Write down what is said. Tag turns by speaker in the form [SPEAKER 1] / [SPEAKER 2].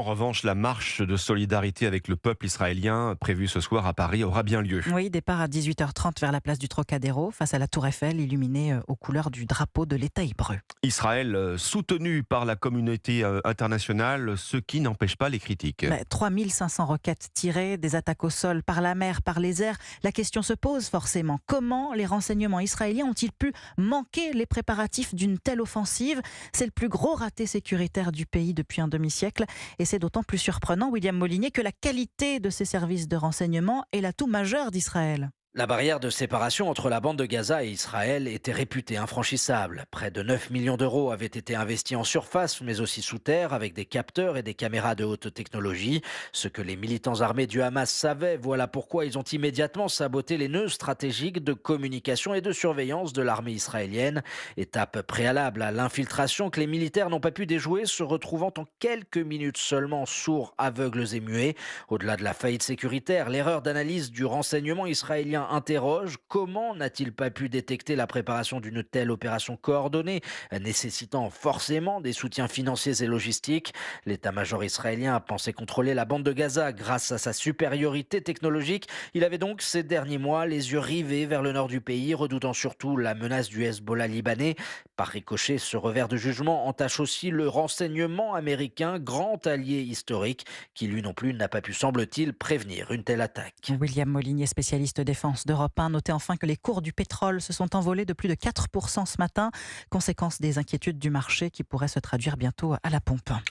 [SPEAKER 1] En revanche, la marche de solidarité avec le peuple israélien prévue ce soir à Paris aura bien lieu.
[SPEAKER 2] Oui, départ à 18h30 vers la place du Trocadéro, face à la Tour Eiffel, illuminée aux couleurs du drapeau de l'État hébreu.
[SPEAKER 1] Israël soutenu par la communauté internationale, ce qui n'empêche pas les critiques.
[SPEAKER 2] 3500 roquettes tirées, des attaques au sol, par la mer, par les airs. La question se pose forcément. Comment les renseignements israéliens ont-ils pu manquer les préparatifs d'une telle offensive ? C'est le plus gros raté sécuritaire du pays depuis un demi-siècle. Et c'est d'autant plus surprenant, William Molinier, que la qualité de ces services de renseignement est l'atout majeur d'Israël.
[SPEAKER 3] La barrière de séparation entre la bande de Gaza et Israël était réputée infranchissable. Près de 9 millions d'euros avaient été investis en surface, mais aussi sous terre, avec des capteurs et des caméras de haute technologie. Ce que les militants armés du Hamas savaient, voilà pourquoi ils ont immédiatement saboté les nœuds stratégiques de communication et de surveillance de l'armée israélienne. Étape préalable à l'infiltration que les militaires n'ont pas pu déjouer, se retrouvant en quelques minutes seulement sourds, aveugles et muets. Au-delà de la faillite sécuritaire, l'erreur d'analyse du renseignement israélien interroge: comment n'a-t-il pas pu détecter la préparation d'une telle opération coordonnée, nécessitant forcément des soutiens financiers et logistiques? L'état-major israélien a pensé contrôler la bande de Gaza grâce à sa supériorité technologique. Il avait donc ces derniers mois les yeux rivés vers le nord du pays, redoutant surtout la menace du Hezbollah libanais. Par ricochet, ce revers de jugement entache aussi le renseignement américain, grand allié historique, qui lui non plus n'a pas pu, semble-t-il, prévenir une telle attaque.
[SPEAKER 2] William Molinier, spécialiste défense d'Europe 1, notait enfin que les cours du pétrole se sont envolés de plus de 4% ce matin, conséquence des inquiétudes du marché qui pourraient se traduire bientôt à la pompe.